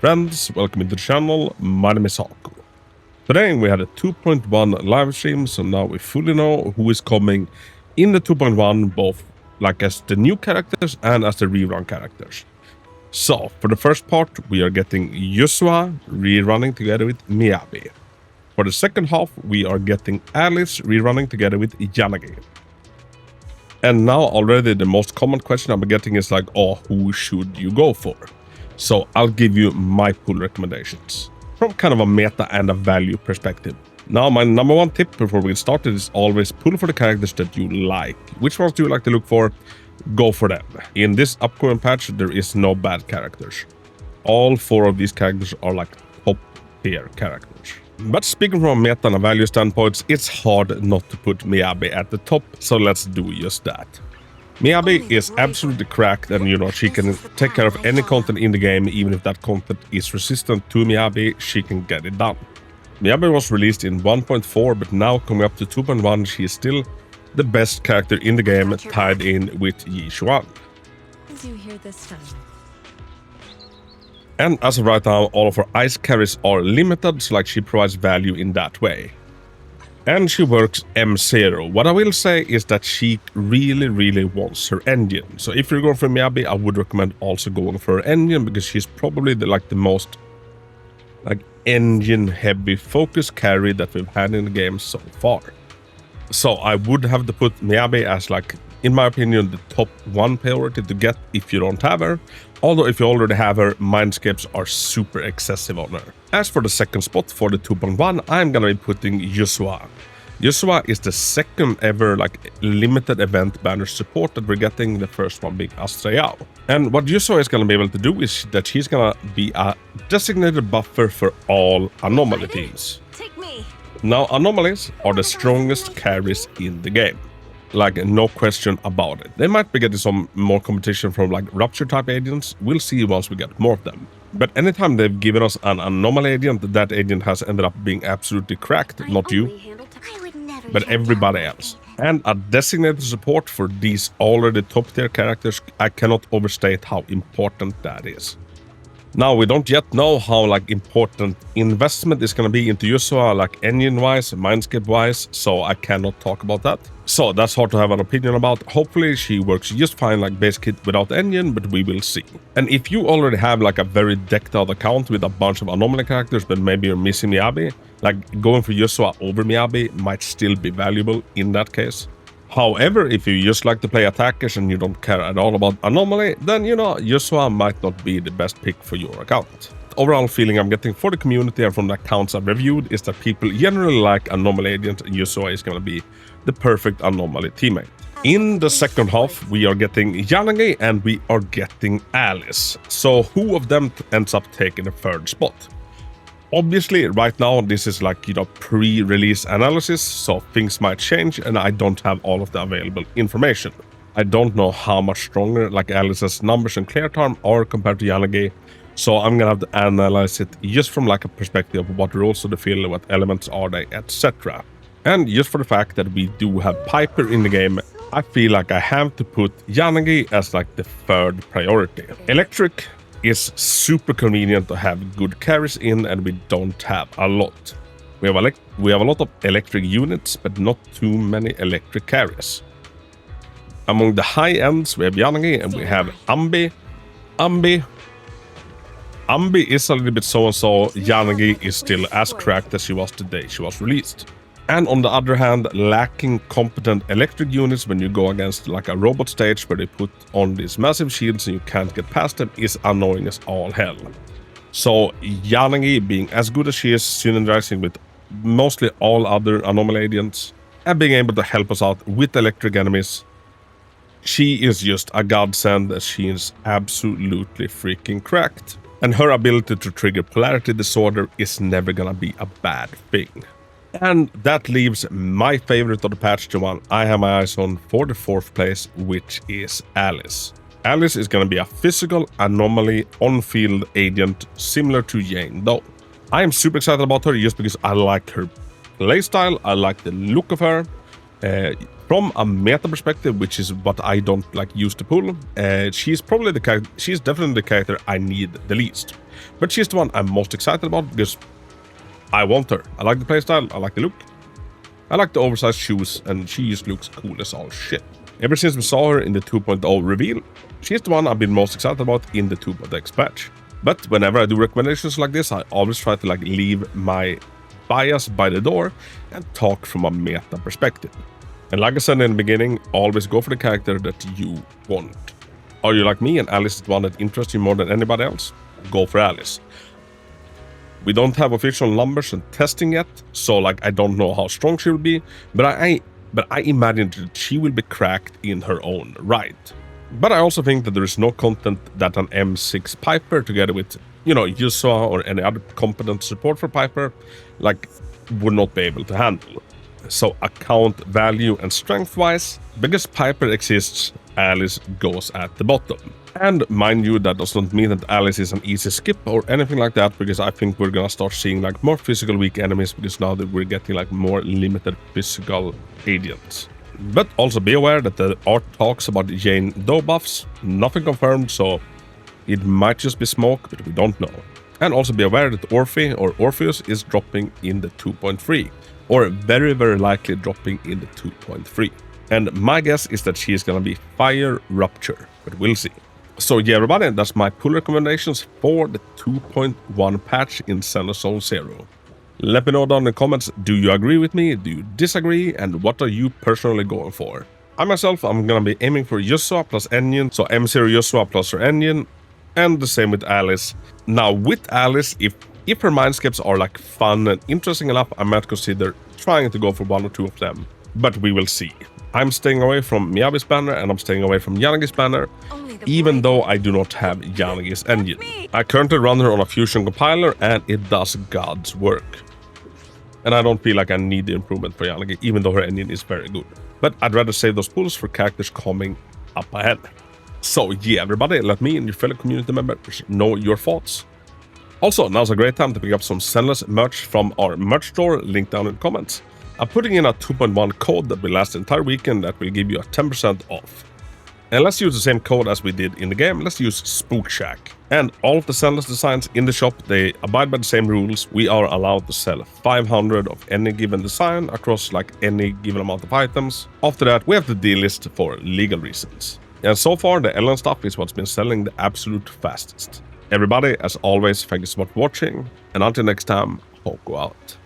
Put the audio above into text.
friends, welcome to the channel. My name is Hako. Today we had a 2.1 live stream, so now we fully know who is coming in the 2.1, both like as the new characters and as the rerun characters. So for the first part we are getting Yuzuha rerunning together with Miyabi. For the second half we are getting Alice rerunning together with Yanagi. And now already the most common question I'm getting is like, oh, who should you go for? So I'll give you my pull recommendations from kind of a meta and a value perspective. Now my number one tip before we get started is always pull for the characters that you like. Which ones do you like to look for? Go for them. In this upcoming patch there is no bad characters. All 4 of these characters are like top tier characters. But speaking from a meta and a value standpoint, it's hard not to put Miyabi at the top, so let's do just that. Miyabi is absolutely cracked, and you know, she can take care of any content in the game. Even if that content is resistant to Miyabi, she can get it done. Miyabi was released in 1.4, but now coming up to 2.1, she is still the best character in the game, tied in with Yi Xuan. As you hear this time. And as of right now, all of her ice carries are limited, so like she provides value in that way. And she works M0. What I will say is that she really wants her engine. So if you're going for Miyabi, I would recommend also going for her engine, because she's probably the most engine heavy focus carry that we've had in the game so far. So I would have to put Miyabi as in my opinion, the top 1 priority to get if you don't have her. Although if you already have her, mindscapes are super excessive on her. As for the second spot for the 2.1, I'm gonna be putting Yuzuha. Yuzuha is the second ever limited event banner support that we're getting, the first one being Astrayao. And what Yuzuha is gonna be able to do is that she's gonna be a designated buffer for all anomaly teams. Take me. Now anomalies are the strongest carries in the game. No question about it. They might be getting some more competition from rupture type agents. We'll see once we get more of them. But anytime they've given us an anomaly agent, that agent has ended up being absolutely cracked. Not you, but everybody else. And a designated support for these already top tier characters, I cannot overstate how important that is. Now, we don't yet know how important investment is going to be into Yuzuha, engine-wise, mindscape-wise, so I cannot talk about that. So that's hard to have an opinion about. Hopefully she works just fine base kit without engine, but we will see. And if you already have a very decked out account with a bunch of anomaly characters, but maybe you're missing Miyabi, going for Yuzuha over Miyabi might still be valuable in that case. However, if you just like to play attackers and you don't care at all about anomaly, then Yuzuha might not be the best pick for your account. Overall feeling I'm getting for the community and from the accounts I've reviewed is that people generally like anomaly agents, and Yuzuha is going to be the perfect anomaly teammate. In the second half, we are getting Yanagi and we are getting Alice. So who of them ends up taking the third spot? Obviously, right now, this is pre-release analysis, so things might change, and I don't have all of the available information. I don't know how much stronger Alice's numbers and clear time are compared to Yanagi, so I'm gonna have to analyze it just from a perspective of what rules of the field, what elements are they, etc. And just for the fact that we do have Piper in the game, I feel like I have to put Yanagi as the third priority. Electric is super convenient to have good carries in, and we don't have a lot. We have a lot of electric units, but not too many electric carries. Among the high ends, we have Yanagi and we have Ambi. Ambi is a little bit so-and-so. Yanagi is still as cracked as she was the day she was released. And on the other hand, lacking competent electric units when you go against a robot stage where they put on these massive shields and you can't get past them is annoying as all hell. So Yanagi, being as good as she is, synergizing with mostly all other anomaly agents and being able to help us out with electric enemies, she is just a godsend, as she is absolutely freaking cracked. And her ability to trigger polarity disorder is never gonna be a bad thing. And that leaves my favorite of the patch, the one I have my eyes on for the 4th place, which is Alice. Alice is going to be a physical anomaly on-field agent similar to Jane, though. I am super excited about her just because I like her playstyle, I like the look of her. From a meta perspective, which is what I don't use to pull, she's definitely the character I need the least. But she's the one I'm most excited about because I want her. I like the playstyle, I like the look, I like the oversized shoes, and she just looks cool as all shit. Ever since we saw her in the 2.0 reveal, she's the one I've been most excited about in the 2.x patch. But whenever I do recommendations like this, I always try to leave my bias by the door and talk from a meta perspective. And like I said in the beginning, always go for the character that you want. Are you like me and Alice is the one that interests you more than anybody else? Go for Alice. We don't have official numbers and testing yet, so I don't know how strong she will be, but I imagine that she will be cracked in her own right. But I also think that there is no content that an M6 Piper together with, Yuzuha or any other competent support for Piper, would not be able to handle. So account value and strength-wise, because Piper exists, Alice goes at the bottom. And mind you, that does not mean that Alice is an easy skip or anything like that, because I think we're gonna start seeing more physical weak enemies, because now that we're getting more limited physical agents. But also be aware that the art talks about Jane Doe buffs, nothing confirmed, so it might just be smoke, but we don't know. And also be aware that Orphe or Orpheus is dropping in the 2.3, or very very likely dropping in the 2.3. And my guess is that she is gonna be Fire Rupture, but we'll see. So yeah everybody, that's my pull recommendations for the 2.1 patch in Zenless Zone 0. Let me know down in the comments, do you agree with me, do you disagree, and what are you personally going for? I'm gonna be aiming for Yuzuha plus Engine, so M0 Yuzuha plus her Engine, and the same with Alice. Now with Alice, if her mindscapes are fun and interesting enough, I might consider trying to go for one or two of them, but we will see. I'm staying away from Miyabi's banner and I'm staying away from Yanagi's banner, even though I do not have Yanagi's engine. I currently run her on a Fusion compiler and it does God's work. And I don't feel like I need the improvement for Yanagi, even though her engine is very good. But I'd rather save those pulls for characters coming up ahead. So yeah everybody, let me and your fellow community members know your thoughts. Also, now's a great time to pick up some Zenless merch from our merch store, link down in the comments. I'm putting in a 2.1 code that will last the entire weekend that will give you a 10% off. And let's use the same code as we did in the game, let's use Spook Shack. And all of the Zenless designs in the shop, they abide by the same rules. We are allowed to sell 500 of any given design across any given amount of items. After that, we have the delist for legal reasons. And so far, the LN stuff is what's been selling the absolute fastest. Everybody, as always, thank you so much for watching, and until next time, Hako out.